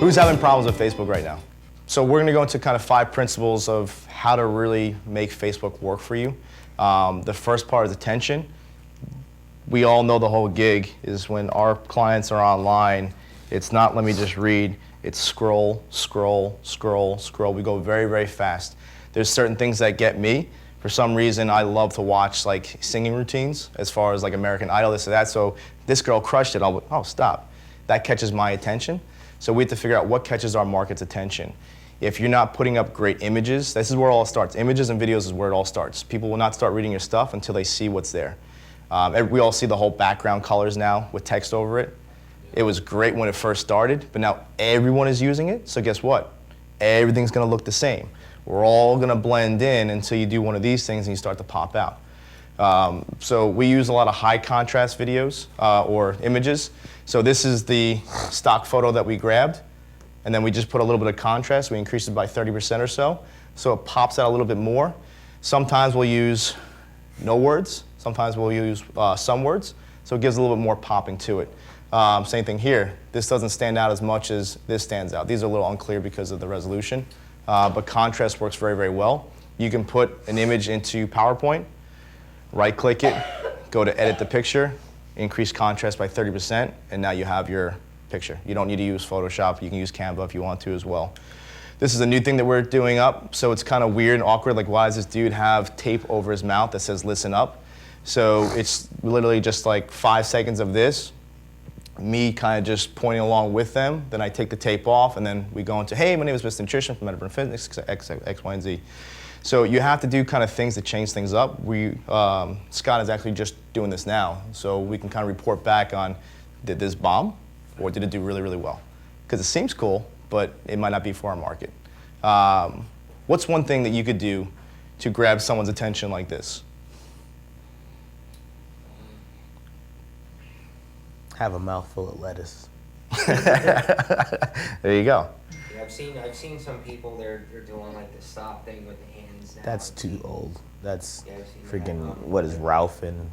Who's having problems with Facebook right now? So we're going to go into kind of 5 principles of how to really make Facebook work for you. The first part is attention. We all know the whole gig is when our clients are online, it's not let me just read, it's scroll, scroll, scroll, scroll. We go very, very fast. There's certain things that get me. For some reason, I love to watch like singing routines as far as like American Idol, this or that. So this girl crushed it. I'll go, oh, stop. That catches my attention. So we have to figure out what catches our market's attention. If you're not putting up great images, this is where it all starts. Images and videos is where it all starts. People will not start reading your stuff until they see what's there. We all see the whole background colors now with text over it. It was great when it first started, but now everyone is using it. So guess what? Everything's going to look the same. We're all going to blend in until you do one of these things and you start to pop out. So we use a lot of high contrast videos or images. So this is the stock photo that we grabbed, and then we just put a little bit of contrast. We increased it by 30% or so it pops out a little bit more. Sometimes we'll use no words. Sometimes we'll use some words, so it gives a little bit more popping to it. Same thing here. This doesn't stand out as much as this stands out. These are a little unclear because of the resolution, but contrast works very, very well. You can put an image into PowerPoint, right-click it, go to edit the picture, increase contrast by 30%, and now you have your picture. You don't need to use Photoshop. You can use Canva if you want to as well. This is a new thing that we're doing up, so it's kind of weird and awkward. Like, why does this dude have tape over his mouth that says listen up? So it's literally just like 5 seconds of this, me kind of just pointing along with them. Then I take the tape off, and then we go into, hey, my name is Mr. Nutrition from Metaburn Fitness, X, Y, and Z. So you have to do kind of things that change things up. Scott is actually just doing this now, so we can kind of report back on, did this bomb, or did it do really, really well? Because it seems cool, but it might not be for our market. What's one thing that you could do to grab someone's attention like this? Have a mouthful of lettuce. There you go. Yeah, I've seen some people they're doing like the stop thing with the hands now. That's too old. That's Yeah, I've seen freaking, that. what is Ralph and Yeah,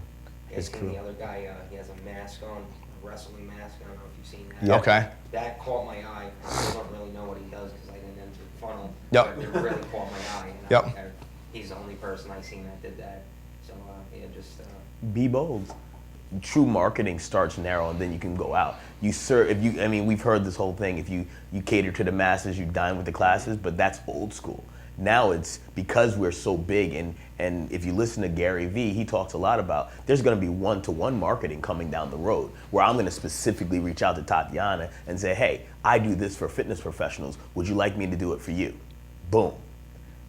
I've his seen crew? the other guy, he has a mask on, a wrestling mask. I don't know if you've seen that. Yeah. Okay. That caught my eye. I still don't really know what he does because I didn't enter the funnel. Yep. But it really caught my eye. And Yep. He's the only person I've seen that did that. So, yeah, just... Be bold. True marketing starts narrow, and then you can go out. You serve. If you, I mean, we've heard this whole thing. If you cater to the masses, you dine with the classes. But that's old school. Now it's because we're so big, and if you listen to Gary Vee, he talks a lot about there's going to be one-to-one marketing coming down the road, where I'm going to specifically reach out to Tatiana and say, hey, I do this for fitness professionals. Would you like me to do it for you? Boom.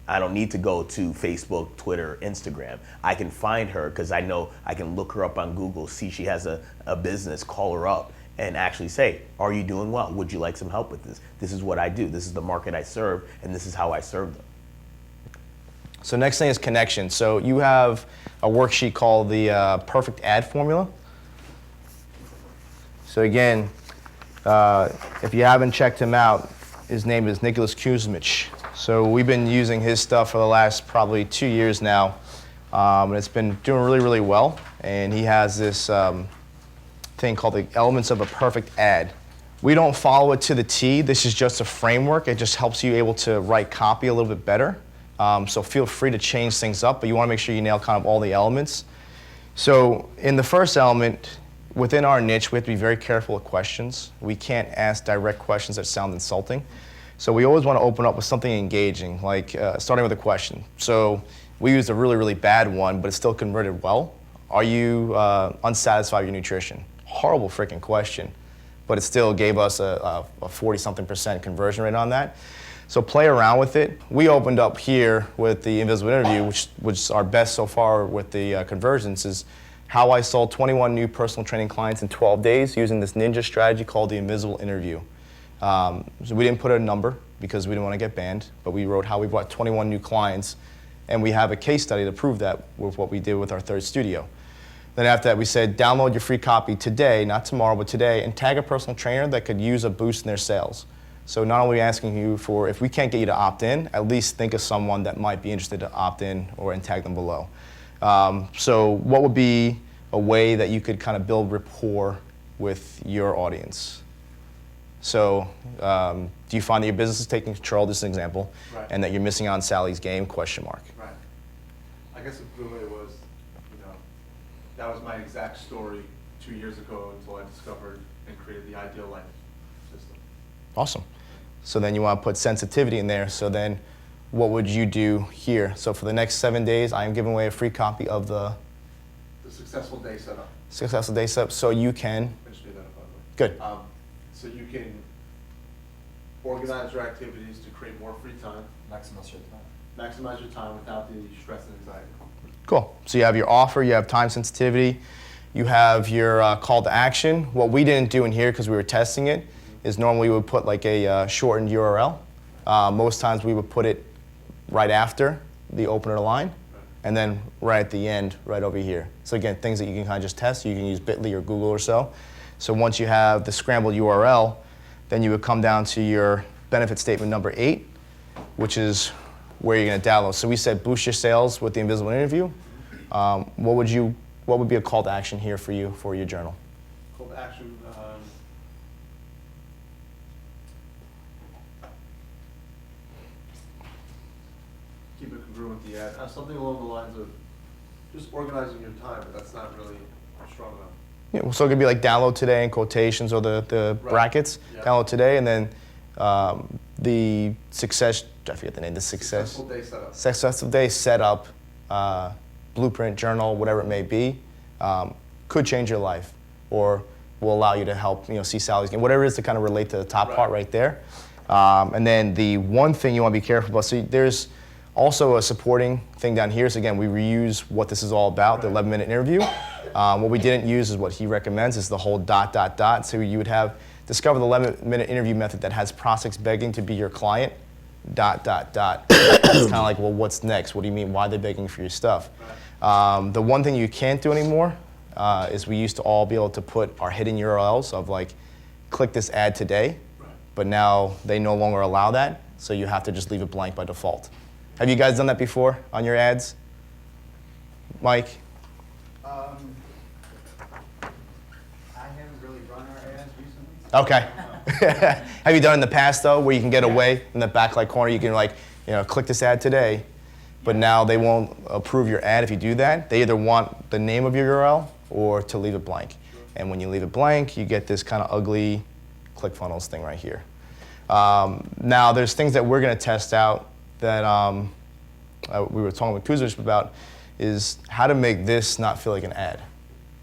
I don't need to go to Facebook, Twitter, Instagram. I can find her because I know I can look her up on Google, see she has a business, call her up, and actually say, are you doing well? Would you like some help with this? This is what I do. This is the market I serve, and this is how I serve them. So next thing is connection. So you have a worksheet called the perfect ad formula. So again, if you haven't checked him out, his name is Nicholas Kuzmich. So we've been using his stuff for the last probably 2 years now, and it's been doing really, really well. And he has this thing called the elements of a perfect ad. We don't follow it to the T. This is just a framework. It just helps you able to write copy a little bit better. So feel free to change things up, but you want to make sure you nail kind of all the elements. So in the first element, within our niche, we have to be very careful with questions. We can't ask direct questions that sound insulting. So we always want to open up with something engaging, like starting with a question. So we used a really, really bad one, but it still converted well. Are you unsatisfied with your nutrition? Horrible freaking question, but it still gave us a 40-something% conversion rate on that. So play around with it. We opened up here with the Invisible Interview, which was our best so far with the conversions, is how I sold 21 new personal training clients in 12 days using this ninja strategy called the Invisible Interview. So we didn't put a number because we didn't want to get banned, but we wrote how we brought 21 new clients, and we have a case study to prove that with what we did with our third studio. Then after that, we said, download your free copy today, not tomorrow, but today, and tag a personal trainer that could use a boost in their sales. So not only asking you for, if we can't get you to opt in, at least think of someone that might be interested to opt in and tag them below. So what would be a way that you could kind of build rapport with your audience? So do you find that your business is taking control, this is an example, Right. and that you're missing on Sally's game, question mark. Right. I guess it really was, that was my exact story 2 years ago until I discovered and created the Ideal Life system. Awesome. So then you want to put sensitivity in there. So then what would you do here? So for the next 7 days, I am giving away a free copy of the The Successful Day Setup. Successful Day Setup so you can, I just made that up, by the way. good, So you can organize your activities to create more free time, Maximize your time. maximize your time without the stress and anxiety. cool. So you have your offer, you have time sensitivity, you have your call to action. What we didn't do in here because we were testing it is normally we would put like a shortened URL. Most times we would put it right after the opener line and then right at the end, right over here. So again, things that you can kind of just test. You can use Bitly or Google or so. So once you have the scrambled URL, then you would come down to your benefit statement number 8, which is where you're going to download. So we said boost your sales with the invisible interview. What would be a call to action here for you for your journal? Call to action, keep it congruent with the ad. Something along the lines of just organizing your time, but that's not really strong enough. Yeah, so it could be like download today in quotations or the Right. brackets. Yeah. Download today, and then the success. I forget the name. The Successful Day Setup. successful day setup, blueprint, journal, whatever it may be, could change your life, or will allow you to help see Sally's game. Whatever it is to kind of relate to the top Right. part right there. And then the one thing you want to be careful about. So there's also a supporting thing down here. So again, we reuse what this is all about, the Right. 11-minute interview. What we didn't use is what he recommends is the whole ... So you would have discover the 11-minute interview method that has prospects begging to be your client ... It's kind of like, well, what's next? What do you mean? Why are they begging for your stuff? The one thing you can't do anymore is we used to all be able to put our hidden URLs of like, click this ad today, Right. but now they no longer allow that, so you have to just leave it blank by default. Have you guys done that before on your ads? Mike? I haven't really run our ads recently. Okay. Have you done it in the past though, where you can get away in the back like corner, you can like, click this ad today, but now they won't approve your ad if you do that. They either want the name of your URL or to leave it blank. And when you leave it blank, you get this kind of ugly ClickFunnels thing right here. Now there's things that we're gonna test out that we were talking with Kuzmich about, is how to make this not feel like an ad.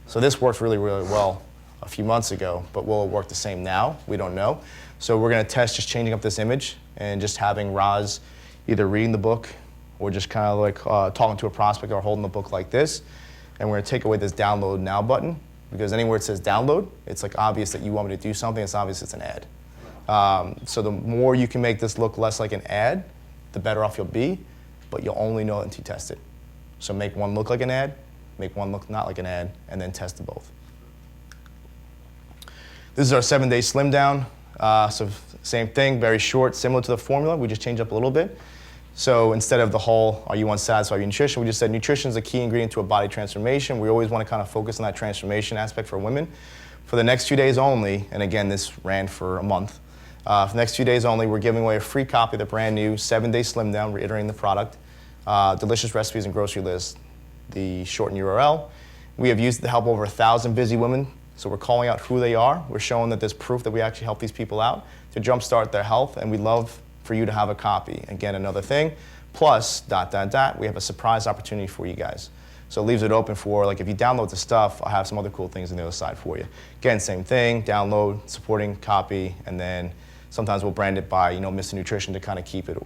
So this worked really, really well a few months ago, but will it work the same now? We don't know. So we're gonna test just changing up this image and just having Roz either reading the book or just kind of like talking to a prospect or holding the book like this. And we're gonna take away this download now button, because anywhere it says download, it's like obvious that you want me to do something, it's obvious it's an ad. So the more you can make this look less like an ad, the better off you'll be, but you'll only know it until you test it. So make one look like an ad, make one look not like an ad, and then test them both. This is our 7-day slim down. So same thing, very short, similar to the formula. We just changed up a little bit. So instead of the whole, are you unsatisfied with your nutrition, we just said nutrition is a key ingredient to a body transformation. We always want to kind of focus on that transformation aspect for women. For the next 2 days only, and again, this ran for a month. For the next 2 days only, we're giving away a free copy of the brand new 7-day slim down, reiterating the product, delicious recipes and grocery list, the shortened URL. We have used it to help over 1,000 busy women. So we're calling out who they are. We're showing that there's proof that we actually help these people out to jumpstart their health, and we'd love for you to have a copy. Again, another thing, plus ... we have a surprise opportunity for you guys. So it leaves it open for, like, if you download the stuff, I'll have some other cool things on the other side for you. Again, same thing, download, supporting, copy, and then sometimes we'll brand it by, Mr. Nutrition to kind of keep it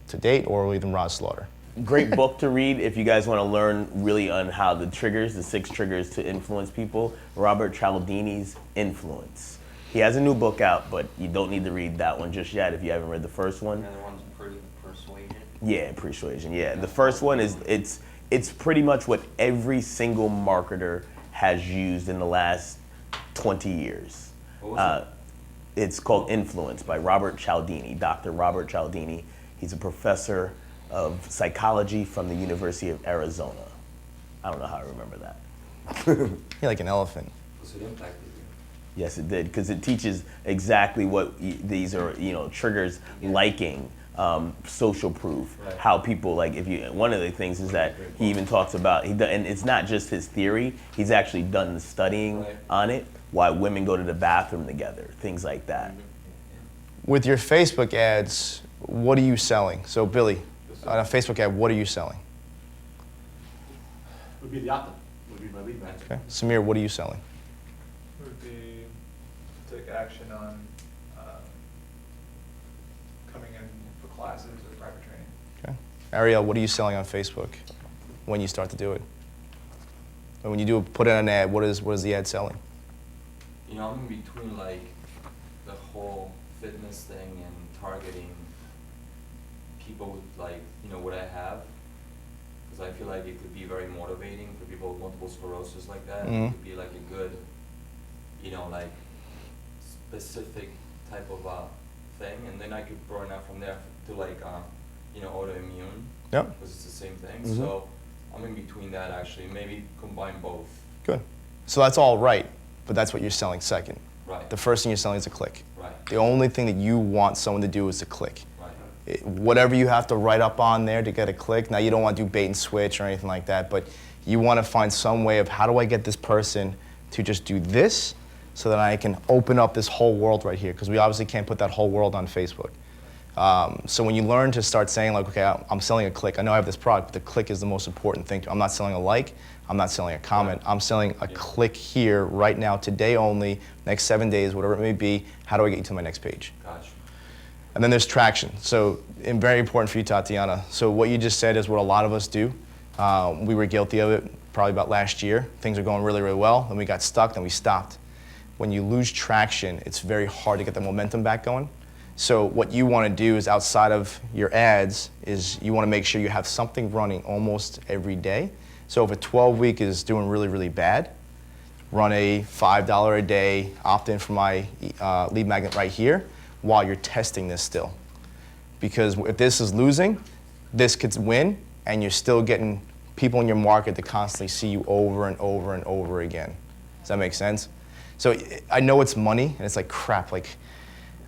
to date, or we'll even Roz Slaughter. Great book to read if you guys want to learn really on how the 6 triggers to influence people. Robert Cialdini's Influence. He has a new book out, but you don't need to read that one just yet if you haven't read the first one. Another one's Persuasion. Yeah, Persuasion. Yeah, the first one is it's pretty much what every single marketer has used in the last 20 years. What was It's called Influence by Robert Cialdini, Dr. Robert Cialdini. He's a professor of psychology from the University of Arizona. I don't know how I remember that. You're like an elephant. What's it impacted you? Yes, it did, because it teaches exactly what these are, triggers, liking, social proof, Right. how people, like, one of the things is that he even talks about, and it's not just his theory, he's actually done the studying Right. on it, why women go to the bathroom together, things like that. With your Facebook ads, what are you selling? So Billy, on a Facebook ad, what are you selling? Would be the opt-in, would be my lead magnet. Okay. Samir, what are you selling? Would be take action on coming in for classes or private training. Okay. Ariel, what are you selling on Facebook when you start to do it? And when you do put in an ad, what is the ad selling? You know, I'm in between like the whole fitness thing and targeting people with like, what I have. Because I feel like it could be very motivating for people with multiple sclerosis like that. Mhm. It could be like a good, like specific type of thing. And then I could broaden out from there to like, autoimmune. Yep. Because it's the same thing. Mhm. So I'm in between that actually. Maybe combine both. Good. So that's all right, but that's what you're selling second. Right. The first thing you're selling is a click. Right. The only thing that you want someone to do is to click. Right. Whatever you have to write up on there to get a click. Now you don't want to do bait and switch or anything like that, but you want to find some way of how do I get this person to just do this so that I can open up this whole world right here, because we obviously can't put that whole world on Facebook. So when you learn to start saying like, okay, I'm selling a click. I know I have this product, but the click is the most important thing. I'm not selling a like. I'm not selling a comment. I'm selling a click here right now, today only, next 7 days, whatever it may be. How do I get you to my next page? Gotcha. And then there's traction. So, and very important for you, Tatiana. So what you just said is what a lot of us do. We were guilty of it probably about last year. Things are going really, really well. Then we got stuck, then we stopped. When you lose traction, it's very hard to get the momentum back going. So what you want to do is outside of your ads is you want to make sure you have something running almost every day. So if a 12-week is doing really, really bad, run a $5 a day opt-in for my lead magnet right here while you're testing this still. Because if this is losing, this could win, and you're still getting people in your market to constantly see you over and over and over again. Does that make sense? So I know it's money, and it's like crap, like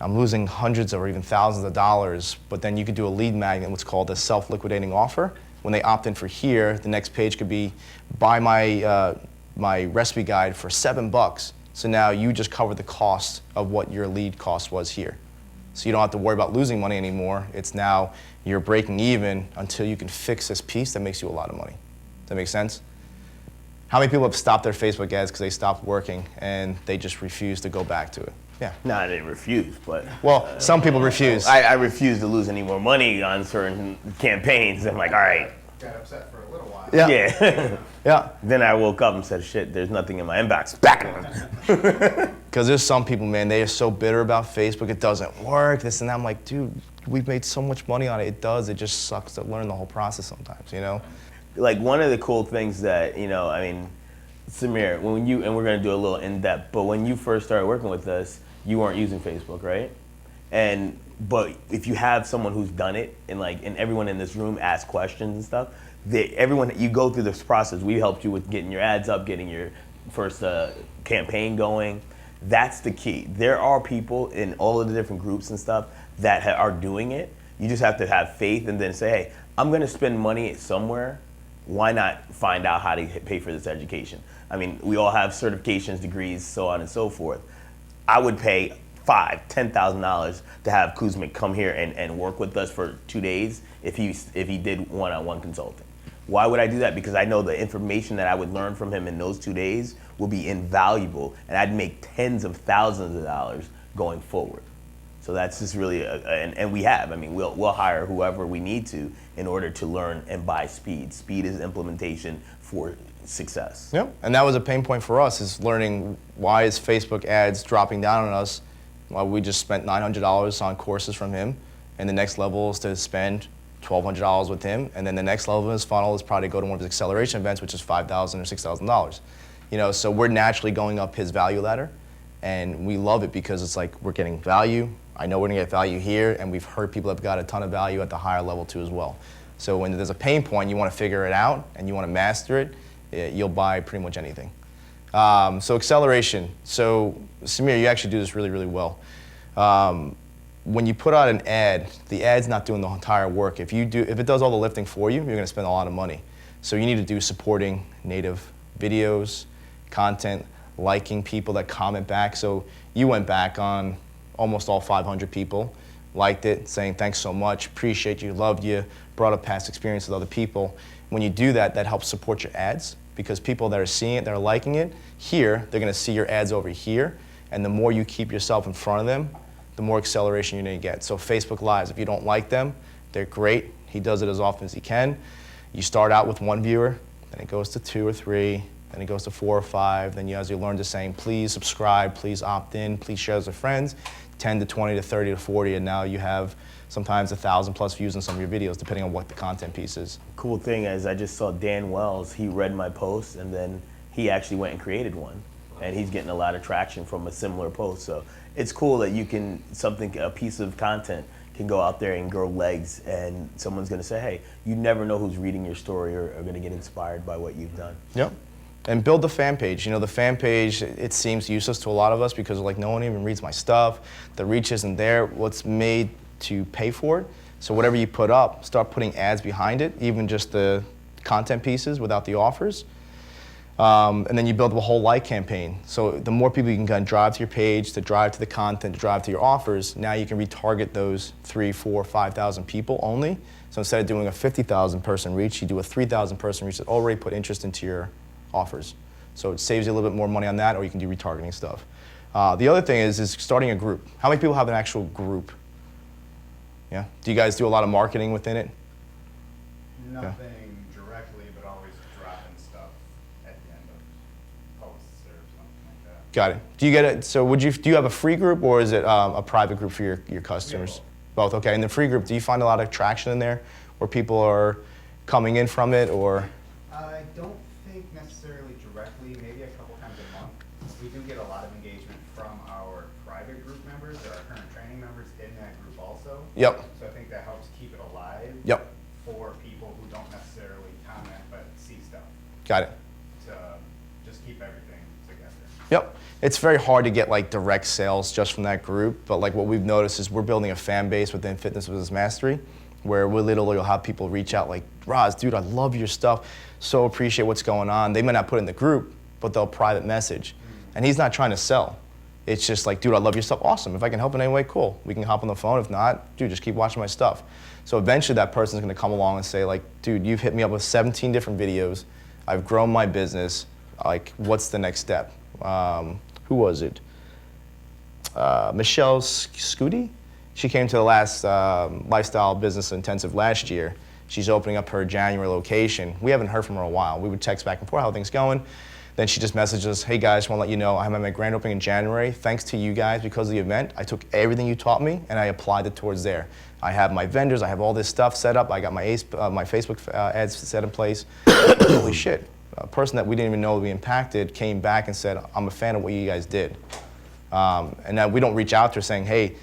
I'm losing hundreds or even thousands of dollars, but then you could do a lead magnet, what's called a self-liquidating offer. When they opt in for here, the next page could be buy my recipe guide for $7. So now you just cover the cost of what your lead cost was here. So you don't have to worry about losing money anymore. It's now you're breaking even until you can fix this piece that makes you a lot of money. Does that make sense? How many people have stopped their Facebook ads because they stopped working and they just refuse to go back to it? Yeah. No, I didn't refuse, but Well, some people refuse. I refuse to lose any more money on certain campaigns. I'm like, all right, Got upset for a little while. Yeah. yeah. Yeah. Then I woke up and said, shit, there's nothing in my inbox. Back on. Because there's some people, man, they are so bitter about Facebook. It doesn't work, this and that. I'm like, dude, we've made so much money on it. It does. It just sucks to learn the whole process sometimes, Like one of the cool things that, Samir, and we're gonna do a little in-depth, but when you first started working with us, you weren't using Facebook, right? But if you have someone who's done it, and everyone in this room asks questions and stuff, you go through this process. We helped you with getting your ads up, getting your first campaign going. That's the key. There are people in all of the different groups and stuff that are doing it. You just have to have faith and then say, hey, I'm gonna spend money somewhere. Why not find out how to pay for this education? I mean, we all have certifications, degrees, so on and so forth. I would pay $5,000, $10,000 to have Kuzmic come here and work with us for 2 days if he did one-on-one consulting. Why would I do that? Because I know the information that I would learn from him in those 2 days will be invaluable, and I'd make tens of thousands of dollars going forward. So that's just really, and we have. I mean, we'll hire whoever we need to in order to learn and buy speed. Speed is implementation for success. Yep. And that was a pain point for us, is learning why is Facebook ads dropping down on us. Well, we just spent $900 on courses from him, and the next level is to spend $1,200 with him, and then the next level of his funnel is probably to go to one of his acceleration events, which is $5,000 or $6,000. So we're naturally going up his value ladder, and we love it because it's like we're getting value. I know we're gonna get value here, and we've heard people have got a ton of value at the higher level too as well. So when there's a pain point, you wanna figure it out, and you wanna master it, you'll buy pretty much anything. So acceleration. So Samir, you actually do this really, really well. When you put out an ad, the ad's not doing the entire work. If it does all the lifting for you, you're going to spend a lot of money. So you need to do supporting native videos, content, liking people that comment back. So you went back on almost all 500 people, liked it, saying thanks so much, appreciate you, loved you, brought up past experience with other people. When you do that, that helps support your ads, because people that are seeing it, that are liking it, here, they're going to see your ads over here, and the more you keep yourself in front of them, the more acceleration you're going to get. So Facebook Lives, if you don't like them, they're great. He does it as often as he can. You start out with 1 viewer, then it goes to 2 or 3, then it goes to 4 or 5. Then as you learn to saying, please subscribe, please opt in, please share with friends, 10 to 20 to 30 to 40, and now you have sometimes 1,000+ views on some of your videos, depending on what the content piece is. Cool thing is I just saw Dan Wells, he read my post and then he actually went and created one. And he's getting a lot of traction from a similar post. So it's cool that you can, a piece of content can go out there and grow legs, and someone's gonna say, hey, you never know who's reading your story or gonna get inspired by what you've done. Yep. And build the fan page. You know, the fan page, it seems useless to a lot of us because like no one even reads my stuff. The reach isn't there. What's made to pay for it. So whatever you put up, start putting ads behind it, even just the content pieces without the offers. And then you build a whole like campaign. So the more people you can kind of drive to your page, to drive to the content, to drive to your offers, now you can retarget those 3, 4, 5,000 people only. So instead of doing a 50,000 person reach, you do a 3,000 person reach that already put interest into your offers. So it saves you a little bit more money on that, or you can do retargeting stuff. The other thing is starting a group. How many people have an actual group? Yeah. Do you guys do a lot of marketing within it? Nothing directly, but always dropping stuff at the end of posts or something like that. Got it. Do you get it? So do you have a free group, or is it a private group for your customers? Both. Okay. In the free group, do you find a lot of traction in there, where people are coming in from it, or? I don't think necessarily directly, maybe a couple times a month. We do get a lot of engagement from our private group members, or our current training members in that group also. Yep. So I think that helps keep it alive. Yep. For people who don't necessarily comment but see stuff, Got it. to just keep everything together. Yep. It's very hard to get like direct sales just from that group, but like what we've noticed is we're building a fan base within Fitness Business Mastery, where we literally will have people reach out like, Roz, dude, I love your stuff. So appreciate what's going on. They may not put it in the group, but they'll private message. And he's not trying to sell. It's just like, dude, I love your stuff. Awesome. If I can help in any way, cool. We can hop on the phone. If not, dude, just keep watching my stuff. So eventually that person's going to come along and say like, dude, you've hit me up with 17 different videos. I've grown my business. Like, what's the next step? Who was it? Michelle Scudi? She came to the last Lifestyle Business Intensive last year. She's opening up her January location. We haven't heard from her in a while. We would text back and forth, how things going. Then she just messaged us, hey guys, want to let you know I'm at my grand opening in January. Thanks to you guys because of the event. I took everything you taught me and I applied it towards there. I have my vendors, I have all this stuff set up. I got my Facebook ads set in place. Holy shit. A person that we didn't even know we impacted came back and said, I'm a fan of what you guys did. And now we don't reach out to her saying, hey,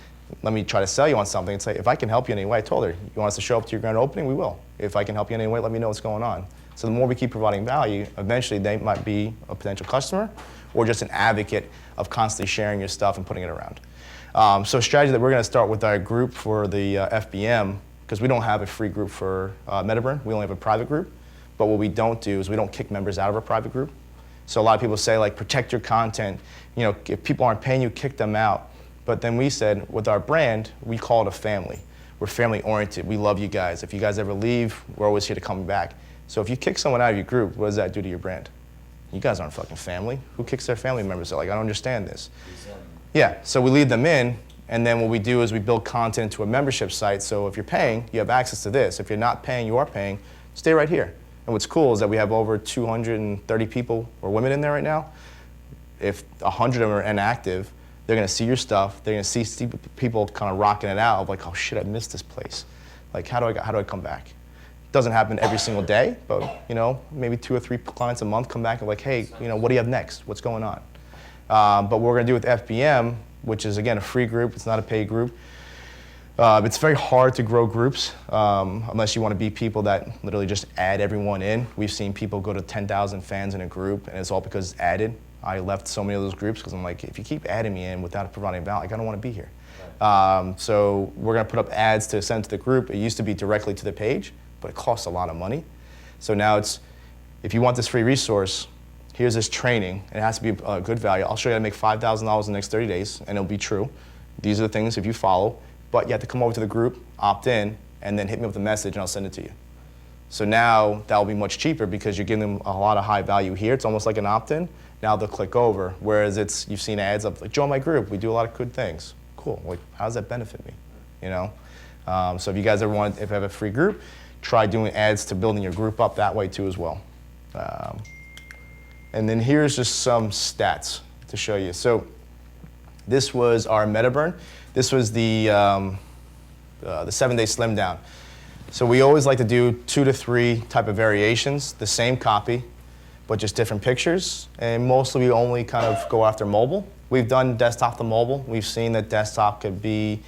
let me try to sell you on something. It's like, if I can help you in any way, I told her, you want us to show up to your grand opening? We will. If I can help you in any way, let me know what's going on. So the more we keep providing value, eventually they might be a potential customer or just an advocate of constantly sharing your stuff and putting it around. So a strategy that we're going to start with our group for the FBM, because we don't have a free group for Metaburn, we only have a private group. But what we don't do is we don't kick members out of our private group. So a lot of people say like, protect your content. You know, if people aren't paying you, kick them out. But then we said, with our brand, we call it a family. We're family oriented. We love you guys. If you guys ever leave, we're always here to come back. So if you kick someone out of your group, what does that do to your brand? You guys aren't fucking family. Who kicks their family members? They're like, I don't understand this. Yeah, so we lead them in, and then what we do is we build content into a membership site. So if you're paying, you have access to this. If you're not paying, you are paying, stay right here. And what's cool is that we have over 230 people or women in there right now. If 100 of them are inactive, they're gonna see your stuff. They're gonna see people kind of rocking it out of like, oh shit, I missed this place. Like, how do I come back? Doesn't happen every single day, but you know, maybe 2 or 3 clients a month come back and like, hey, you know, what do you have next? What's going on? But what we're gonna do with FBM, which is again a free group, it's not a paid group. It's very hard to grow groups unless you want to be people that literally just add everyone in. We've seen people go to 10,000 fans in a group, and it's all because it's added. I left so many of those groups because I'm like, if you keep adding me in without providing value, like, I don't want to be here. So we're going to put up ads to send to the group. It used to be directly to the page, but it costs a lot of money. So now it's, if you want this free resource, here's this training, and it has to be good value. I'll show you how to make $5,000 in the next 30 days, and it'll be true. These are the things if you follow, but you have to come over to the group, opt in, and then hit me with a message, and I'll send it to you. So now that will be much cheaper because you're giving them a lot of high value here. It's almost like an opt-in. Now they'll click over, whereas you've seen ads of like, join my group. We do a lot of good things. Cool. Like, how does that benefit me? You know. So if you guys ever want, if you have a free group, try doing ads to building your group up that way too as well. And then here's just some stats to show you. So this was our MetaBurn. This was the 7-day slim down. So we always like to do 2 to 3 type of variations, the same copy, but just different pictures. And mostly we only kind of go after mobile. We've done desktop to mobile. We've seen that desktop could be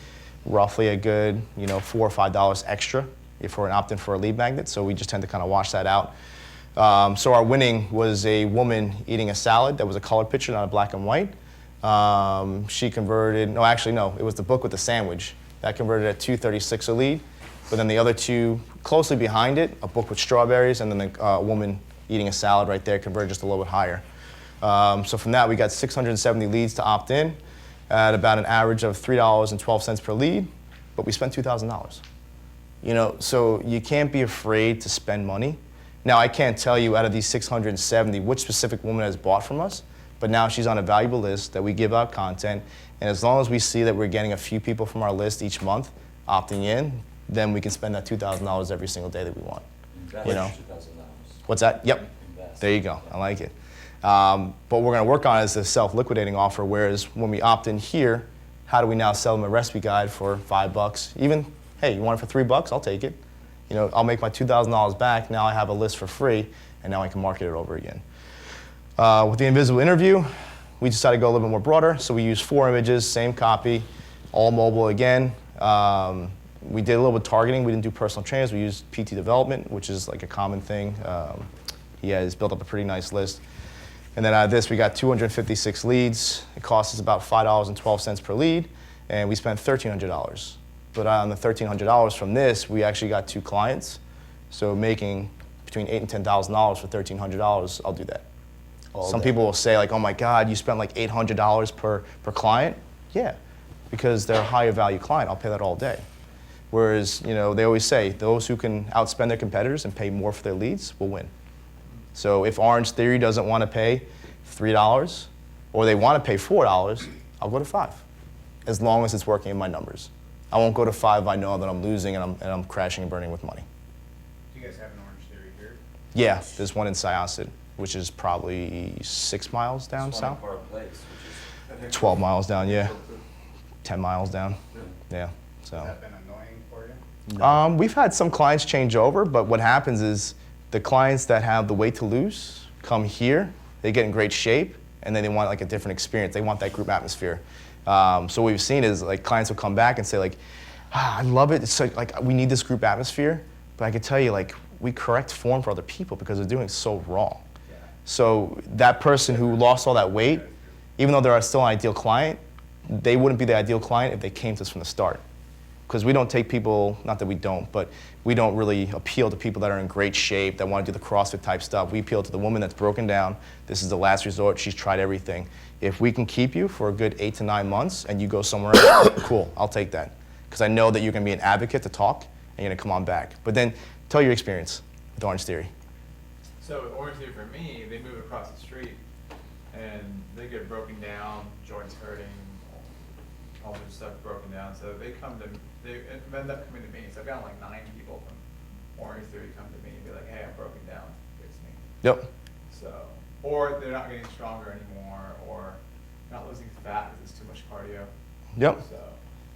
roughly a good, $4 or $5 extra if we're an opt-in for a lead magnet. So we just tend to kind of wash that out. So our winning was a woman eating a salad that was a colored picture, not a black and white. She converted, it was the book with the sandwich. That converted at $236 a lead. But then the other two closely behind it, a book with strawberries, and then a woman eating a salad right there converted just a little bit higher. So from that, we got 670 leads to opt in at about an average of $3.12 per lead, but we spent $2,000. So you can't be afraid to spend money. Now, I can't tell you out of these 670 which specific woman has bought from us, but now she's on a valuable list that we give out content, and as long as we see that we're getting a few people from our list each month opting in, then we can spend that $2,000 every single day that we want. Invest $2,000. What's that? Yep. Invest. There you go. I like it. But what we're going to work on is the self-liquidating offer, whereas when we opt in here, how do we now sell them a recipe guide for $5? Even, hey, you want it for $3? I'll take it. I'll make my $2,000 back. Now I have a list for free, and now I can market it over again. With the invisible interview, we decided to go a little bit more broader, so we used 4 images, same copy, all mobile again. We did a little bit of targeting. We didn't do personal trainers. We used PT development, which is like a common thing. He has built up a pretty nice list. And then out of this, we got 256 leads. It cost us about $5.12 per lead, and we spent $1,300. But on the $1,300 from this, we actually got 2 clients. So making between $8,000 and $10,000 for $1,300, I'll do that. Some people will say like, oh my God, you spent like $800 per client. Yeah, because they're a higher value client. I'll pay that all day. Whereas, they always say those who can outspend their competitors and pay more for their leads will win. So if Orange Theory doesn't want to pay $3 or they want to pay $4, I'll go to $5, as long as it's working in my numbers. I won't go to $5 if I know that I'm losing and I'm crashing and burning with money. Do you guys have an Orange Theory here? Yeah, there's one in Syosset, which is probably 6 miles down It's one south. in Park Place, which is 12 miles down, yeah. 10 miles down. Yeah. So. Has that been annoying for you? We've had some clients change over, but what happens is the clients that have the weight to lose come here, they get in great shape, and then they want like a different experience. They want that group atmosphere. So what we've seen is like clients will come back and say like, I love it. It's like we need this group atmosphere, but I can tell you like we correct form for other people because they're doing it so wrong. Yeah. So that person who lost all that weight, even though they're still an ideal client, they wouldn't be the ideal client if they came to us from the start. Because we don't take people, not that we don't, but we don't really appeal to people that are in great shape, that want to do the CrossFit type stuff. We appeal to the woman that's broken down. This is the last resort. She's tried everything. If we can keep you for a good 8 to 9 months and you go somewhere else, cool, I'll take that. Because I know that you're going to be an advocate to talk and you're going to come on back. But then tell your experience with Orange Theory. So with Orange Theory for me, they move across the street and they get broken down, joints hurting, all their stuff broken down. So they end up coming to me. So I've got like 9 people from Orange Theory come to me and be like, hey, I'm broken down, fix me. Yep. So, or they're not getting stronger anymore, or not losing fat because it's too much cardio. Yep. So,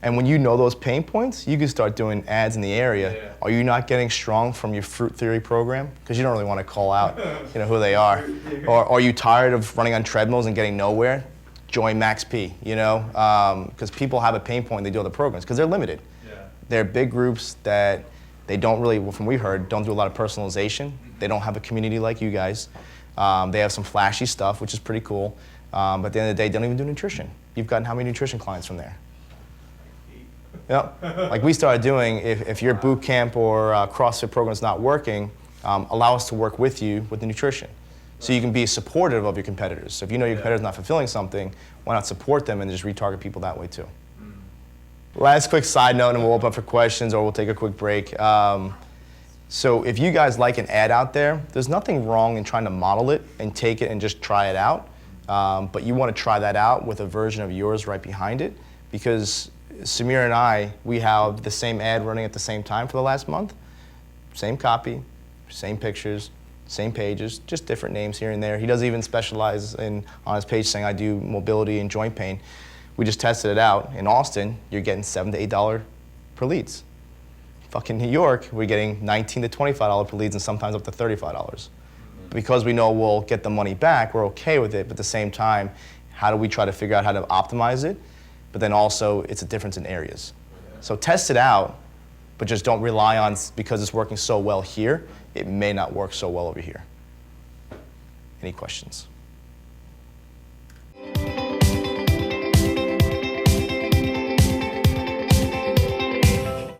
And when you know those pain points, you can start doing ads in the area. Yeah. Are you not getting strong from your Fruit Theory program? Because you don't really want to call out who they are. Or are you tired of running on treadmills and getting nowhere? Join Max P, because people have a pain point, they do other programs, because they're limited. yeah. They're big groups that they don't really, from what we heard, don't do a lot of personalization. They don't have a community like you guys. They have some flashy stuff, which is pretty cool. But at the end of the day, they don't even do nutrition. You've gotten how many nutrition clients from there? Yep. Like we started doing, if your boot camp or CrossFit program is not working, allow us to work with you with the nutrition. So you can be supportive of your competitors. So if you know your competitor's not fulfilling something, why not support them and just retarget people that way too? Last quick side note, and we'll open up for questions or we'll take a quick break. So if you guys like an ad out there, there's nothing wrong in trying to model it and take it and just try it out. But you want to try that out with a version of yours right behind it, because Samir and I, we have the same ad running at the same time for the last month. Same copy, same pictures, same pages, just different names here and there. He doesn't even specialize on his page saying I do mobility and joint pain. We just tested it out. In Austin, you're getting $7 to $8 per leads. Fucking New York, we're getting $19 to $25 per leads and sometimes up to $35. Because we know we'll get the money back, we're okay with it, but at the same time, how do we try to figure out how to optimize it? But then also, it's a difference in areas. So test it out, but just don't rely on, because it's working so well here, it may not work so well over here. Any questions?